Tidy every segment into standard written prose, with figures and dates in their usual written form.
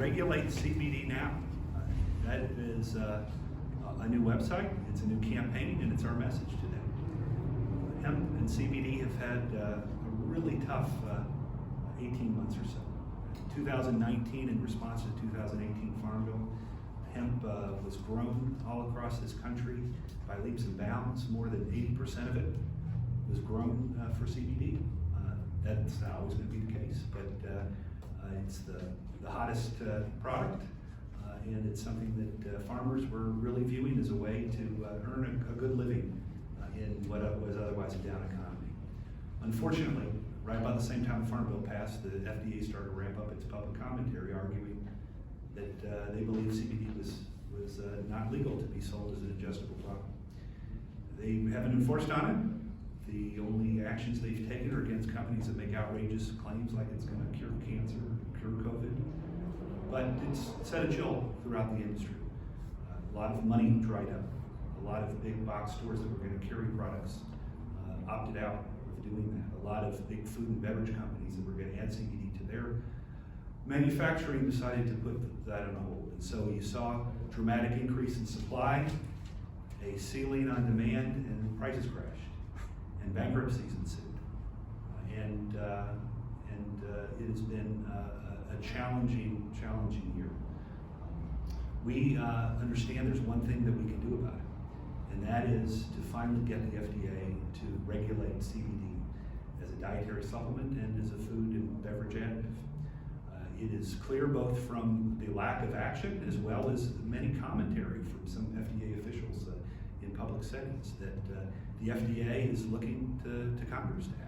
Regulate CBD Now. That is a new website, it's a new campaign, and it's our message today. Hemp and CBD have had a really tough 18 months or so. 2019, in response to the 2018 Farm Bill, hemp was grown all across this country by leaps and bounds. More than 80% of it was grown for CBD. That's not always going to be the case, but it's the hottest product, and it's something that farmers were really viewing as a way to earn a good living in what was otherwise a down economy. Unfortunately, right about the same time the Farm Bill passed, the FDA started to ramp up its public commentary, arguing that they believe CBD was not legal to be sold as an ingestible product. They haven't enforced on it. The only actions they've taken are against companies that make outrageous claims like it's going to cure cancer, cure COVID. But it's set a chill throughout the industry. A lot of money dried up. A lot of big box stores that were going to carry products opted out of doing that. A lot of big food and beverage companies that were going to add CBD to their manufacturing decided to put that on hold. And so you saw a dramatic increase in supply, a ceiling on demand, and prices crashed. And bankruptcies ensued, and it has been a challenging year. We understand there's one thing that we can do about it, and that is to finally get the FDA to regulate CBD as a dietary supplement and as a food and beverage additive. It is clear both from the lack of action as well as many commentary from some FDA officials in public settings that the FDA is looking to Congress to act.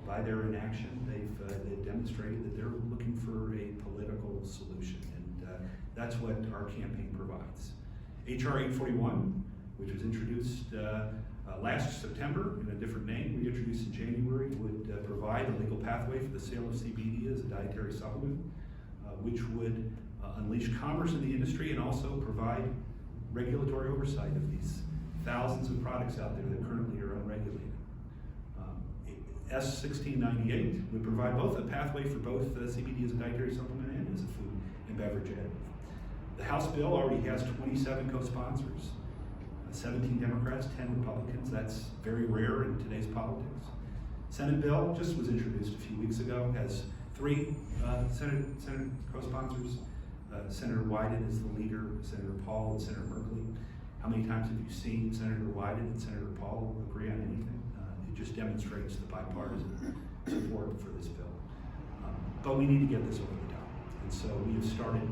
By their inaction, they've demonstrated that they're looking for a political solution, and that's what our campaign provides. HR 841, which was introduced last September in a different name, reintroduced in January, would provide a legal pathway for the sale of CBD as a dietary supplement, which would unleash commerce in the industry and also provide regulatory oversight of these thousands of products out there that currently are unregulated. S 1698 would provide both a pathway for both CBD as a dietary supplement and as a food and beverage additive. The House bill already has 27 co-sponsors, 17 Democrats, 10 Republicans. That's very rare in today's politics. Senate bill just was introduced a few weeks ago, has 3 Senate co-sponsors. Senator Wyden is the leader, Senator Paul and Senator Merkley. How many times have you seen Senator Wyden and Senator Paul agree on anything? It just demonstrates the bipartisan support for this bill. But we need to get this over the top. And so we have started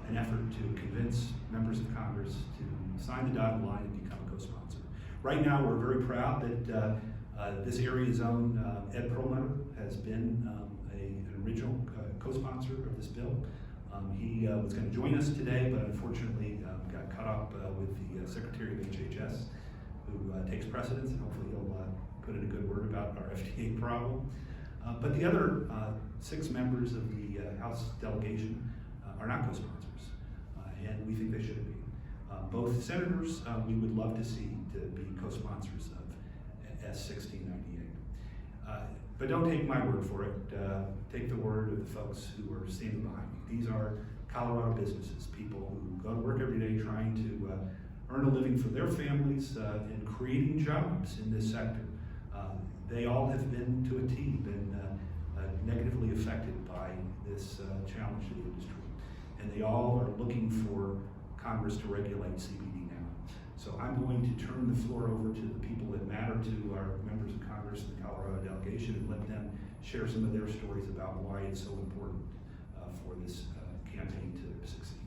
an effort to convince members of Congress to sign the dotted line and become a co-sponsor. Right now, we're very proud that this area's own Ed Perlmutter has been an original co-sponsor of this bill. He was going to join us today, but unfortunately got caught up with the Secretary of HHS, who takes precedence, and hopefully he'll put in a good word about our FDA problem. But the other 6 members of the House delegation are not co-sponsors, and we think they should be. Both senators we would love to see to be co-sponsors of S 1698. But don't take my word for it. Take the word of the folks who are standing behind me. These are Colorado businesses, people who go to work every day trying to earn a living for their families and creating jobs in this sector. They all have been, to a T, been negatively affected by this challenge to the industry. And they all are looking for Congress to regulate CBD now. So I'm going to turn the floor over to the people that matter to our members of Congress and the Colorado delegation and let them share some of their stories about why it's so important for this campaign to succeed.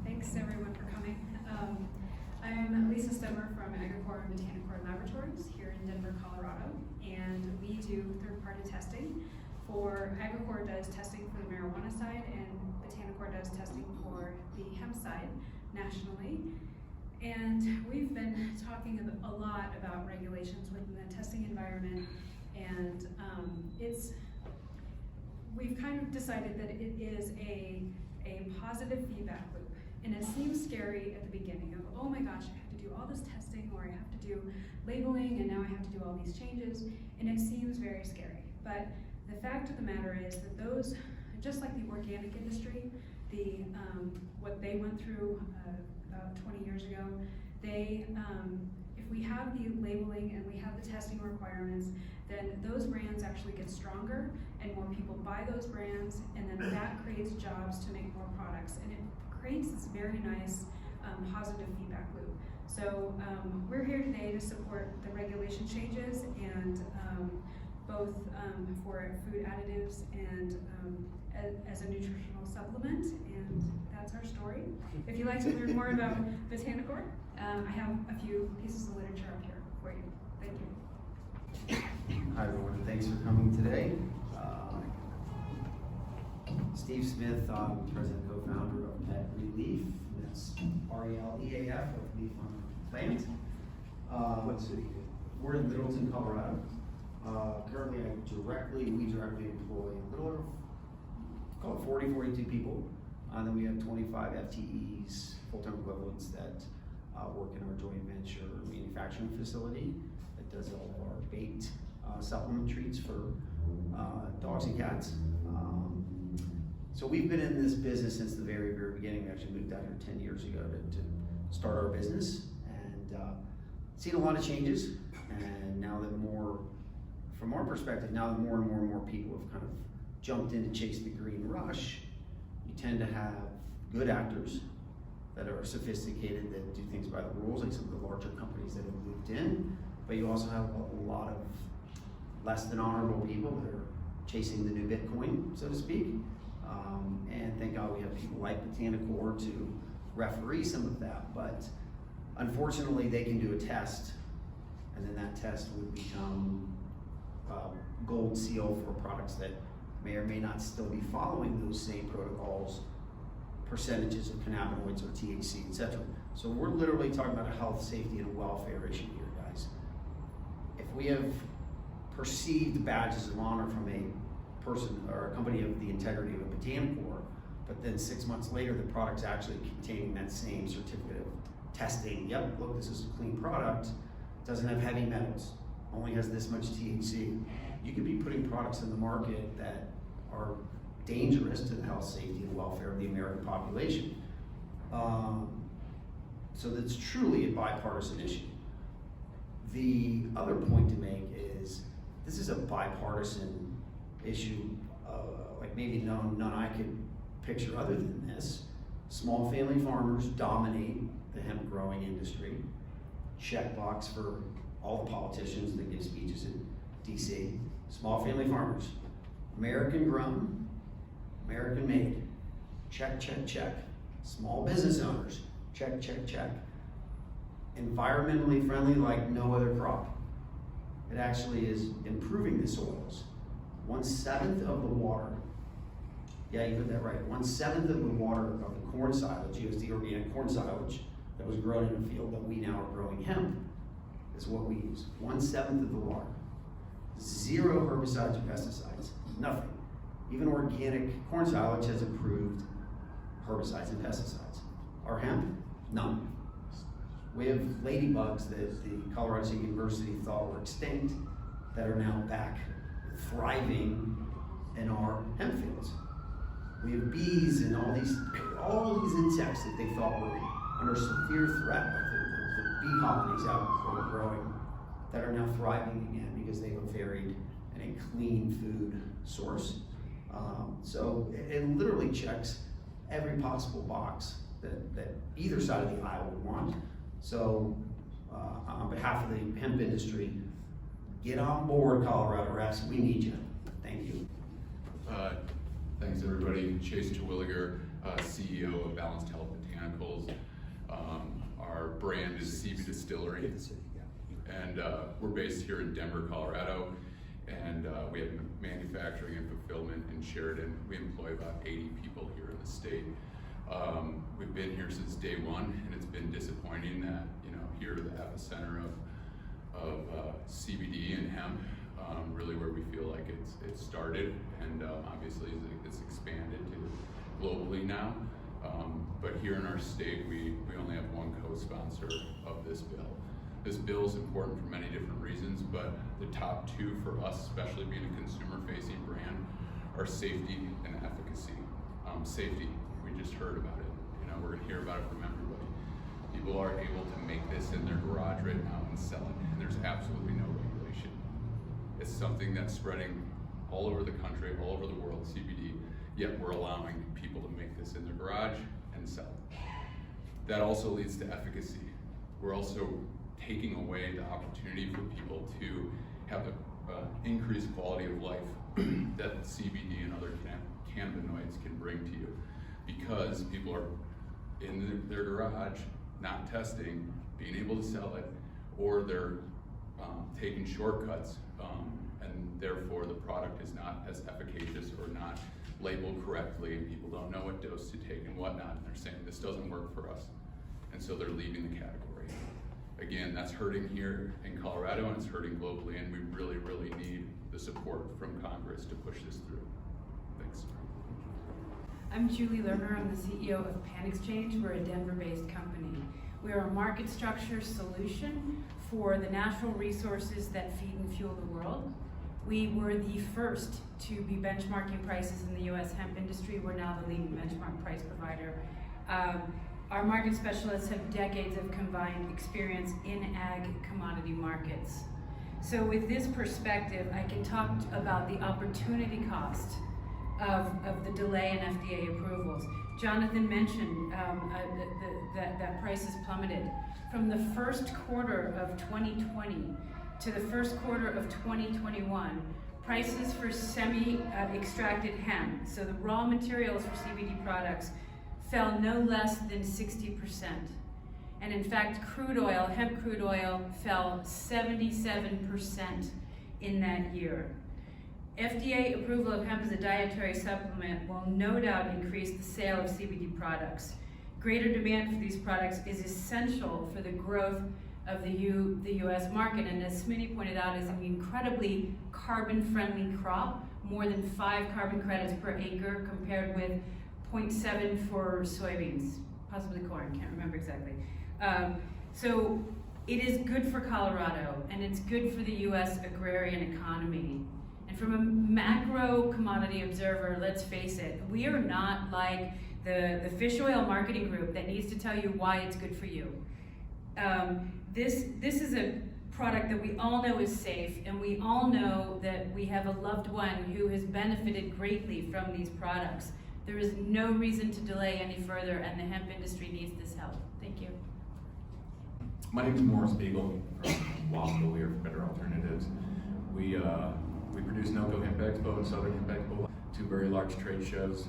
Thanks everyone for coming. I'm Lisa Stemmer from Agricorn, Botanical Laboratories here in Denver, Colorado, and we do third-party testing. Agricorn does testing for the marijuana side, and Botanical does testing for the hemp side nationally. And we've been talking a lot about regulations within the testing environment, and we've kind of decided that it is a positive feedback loop. And it seems scary at the beginning of, oh my gosh, I have to do all this testing, or I have to do labeling, and now I have to do all these changes, and it seems very scary. But the fact of the matter is that those, just like the organic industry, what they went through about 20 years ago, if we have the labeling and we have the testing requirements, then those brands actually get stronger and more people buy those brands, and then that creates jobs to make more products, and it creates this very nice positive feedback loop. So we're here today to support the regulation changes, and both for food additives and as a nutritional supplement, and that's our story. If you'd like to learn more about Botanical, I have a few pieces of literature up here for you. Thank you. Hi everyone, thanks for coming today. Steve Smith, I'm president and co-founder of Pet Releaf. That's R-E-L-E-A-F, of leaf on plant. What city? We're in Littleton, Colorado. Currently, we directly employ a little over, call it 40, 42 people. And then we have 25 FTEs, full-time equivalents, that work in our joint venture manufacturing facility that does all of our baked supplement treats for dogs and cats. So we've been in this business since the very, very beginning. We actually moved out here 10 years ago to start our business, and seen a lot of changes. And now that from our perspective, now that more and more people have kind of jumped in to chase the green rush, you tend to have good actors that are sophisticated, that do things by the rules, like some of the larger companies that have moved in. But you also have a lot of less than honorable people that are chasing the new Bitcoin, so to speak. And thank God we have people like Botanical to referee some of that. But unfortunately, they can do a test, and then that test would become gold seal for products that may or may not still be following those same protocols, percentages of cannabinoids or THC, etc. So we're literally talking about a health, safety, and welfare issue here, guys. If we have perceived badges of honor from a person or a company of the integrity of a Botanical, but then 6 months later the product's actually containing that same certificate of testing, yep, look, this is a clean product, doesn't have heavy metals, only has this much THC. You could be putting products in the market that are dangerous to the health, safety, and welfare of the American population. So that's truly a bipartisan issue. The other point to make is this is a bipartisan issue, like maybe none I could picture other than this. Small family farmers dominate the hemp growing industry. Checkbox for all the politicians that give speeches in DC. Small family farmers, American grown, American made, check, check, check. Small business owners, check, check, check. Environmentally friendly like no other crop. It actually is improving the soils. 1/7 of the water, yeah, you heard that right, 1/7 of the water of the corn silage, USD organic corn silage that was grown in a field that we now are growing hemp, is what we use. 1/7 of the water. 0 herbicides or pesticides, nothing. Even organic corn silage has approved herbicides and pesticides. Our hemp, none. We have ladybugs that the Colorado State University thought were extinct that are now back thriving in our hemp fields. We have bees and all these insects that they thought were under severe threat, like the bee colonies out that were growing, that are now thriving again because they were varied in a clean food source. So it literally checks every possible box that either side of the aisle would want. So on behalf of the hemp industry, get on board, Colorado reps. We need you. Thank you. Thanks everybody. Chase Terwilliger, CEO of Balanced Health Botanicals. Our brand is CBD Distillery, and we're based here in Denver, Colorado, and we have manufacturing and fulfillment in Sheridan. We employ about 80 people here in the state. We've been here since day one, and it's been disappointing that, here to the epicenter of CBD and hemp, really where we feel like it's started, and obviously it's expanded to globally now. But here in our state, we only have one co-sponsor of this bill. This bill is important for many different reasons, but the top two for us, especially being a consumer-facing brand, are safety and efficacy. Safety, we just heard about it. You know, we're gonna hear about it from everybody. People are able to make this in their garage right now and sell it, and there's absolutely no regulation. It's something that's spreading all over the country, all over the world, CBD, yet we're allowing people to make this in their garage and sell it. That also leads to efficacy. We're also taking away the opportunity for people to have the increased quality of life that CBD and other cannabinoids can bring to you, because people are in their garage, not testing, being able to sell it, or they're taking shortcuts, and therefore the product is not as efficacious or not labeled correctly, and people don't know what dose to take and whatnot, and they're saying this doesn't work for us, and so they're leaving the category. Again, that's hurting here in Colorado, and it's hurting globally, and we really, really need the support from Congress to push this through. Thanks. I'm Julie Lerner. I'm the CEO of Pan Exchange. We're a Denver-based company. We are a market structure solution for the natural resources that feed and fuel the world. We were the first to be benchmarking prices in the US hemp industry. We're now the leading benchmark price provider. Our market specialists have decades of combined experience in ag commodity markets. So with this perspective, I can talk about the opportunity cost of the delay in FDA approvals. Jonathan mentioned that prices plummeted. From the first quarter of 2020 to the first quarter of 2021, prices for semi-extracted hemp, so the raw materials for CBD products, fell no less than 60%. And in fact, crude oil, hemp crude oil, fell 77% in that year. FDA approval of hemp as a dietary supplement will no doubt increase the sale of CBD products. Greater demand for these products is essential for the growth of the US market, and as Smitty pointed out, is an incredibly carbon-friendly crop, more than 5 carbon credits per acre compared with 0.7 for soybeans, possibly corn, can't remember exactly. So it is good for Colorado, and it's good for the US agrarian economy. And from a macro commodity observer, let's face it, we are not like the fish oil marketing group that needs to tell you why it's good for you. This is a product that we all know is safe, and we all know that we have a loved one who has benefited greatly from these products. There is no reason to delay any further, and the hemp industry needs this help. Thank you. My name is Morris Beagle from Wasco. We are Better Alternatives. We produce NOCO Hemp Expo and Southern Hemp Expo, 2 very large trade shows.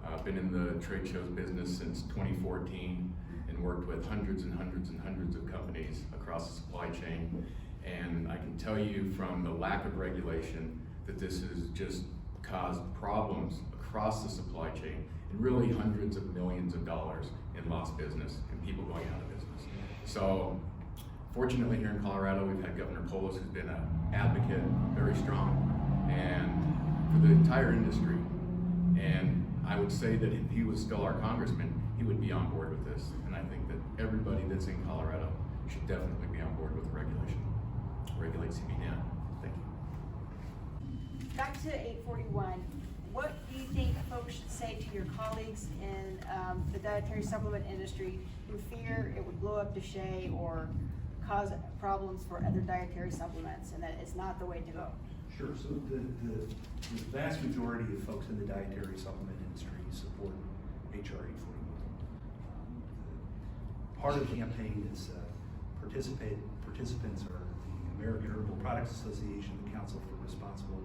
I've been in the trade shows business since 2014 and worked with hundreds and hundreds and hundreds of companies across the supply chain. And I can tell you from the lack of regulation that this has just caused problems across the supply chain, and really hundreds of millions of dollars in lost business and people going out of business. So fortunately here in Colorado, we've had Governor Polis, who's been an advocate, very strong, and for the entire industry. And I would say that if he was still our congressman, he would be on board with this. And I think that everybody that's in Colorado should definitely be on board with the regulation. Regulate CBD Now. Thank you. Back to 841. What do you think folks should say to your colleagues in the dietary supplement industry who fear it would blow up Deshay or cause problems for other dietary supplements, and that it's not the way to go? Sure. So the vast majority of folks in the dietary supplement industry support HR 841. Part of the campaign is participants are the American Herbal Products Association, the Council for Responsible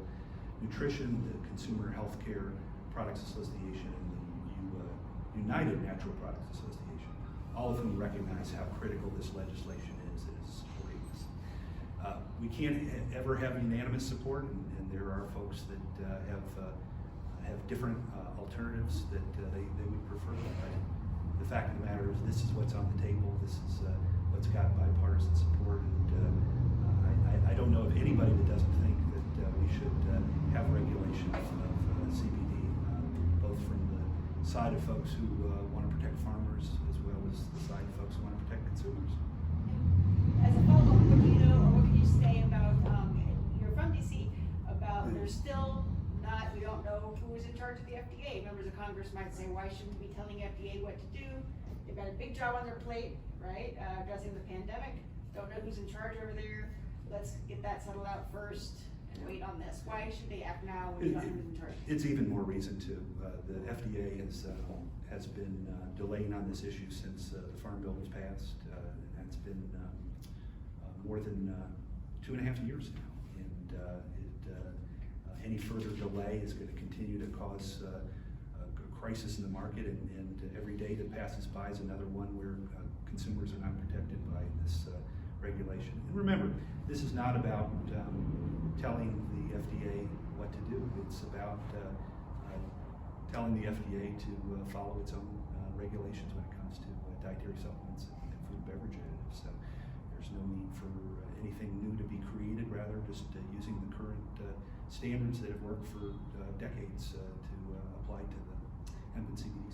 Nutrition, the Consumer Healthcare Products Association, and the United Natural Products Association, all of whom recognize how critical this legislation is that is supporting this. We can't ever have unanimous support, and there are folks that have different alternatives that they would prefer. The fact of the matter is, this is what's on the table. This is what's got bipartisan support, and I don't know of anybody that doesn't think that we should have regulation of CBD, both from the side of folks who want to protect farmers, as well as the side of folks who want to protect consumers. As a follow-up, what do you know, or what can you say about, you're from DC, about there's still not, we don't know know who is in charge of the FDA. Members of Congress might say, why shouldn't we be telling FDA what to do? They've got a big job on their plate, right, addressing the pandemic. Don't know who's in charge over there. Let's get that settled out first and wait on this. Why should they act now when you don't know who's in charge? It's even more reason to. The FDA has been delaying on this issue since the Farm Bill was passed. That's been more than 2.5 years now. And any further delay is going to continue to cause a crisis in the market, and every day that passes by is another one where consumers are not protected by this regulation. And remember, this is not about telling the FDA what to do. It's about telling the FDA to follow its own regulations when it comes to dietary supplements and food and beverage additives. So there's no need for anything new to be created, rather just using the current standards that have worked for decades to apply to the hemp and CBD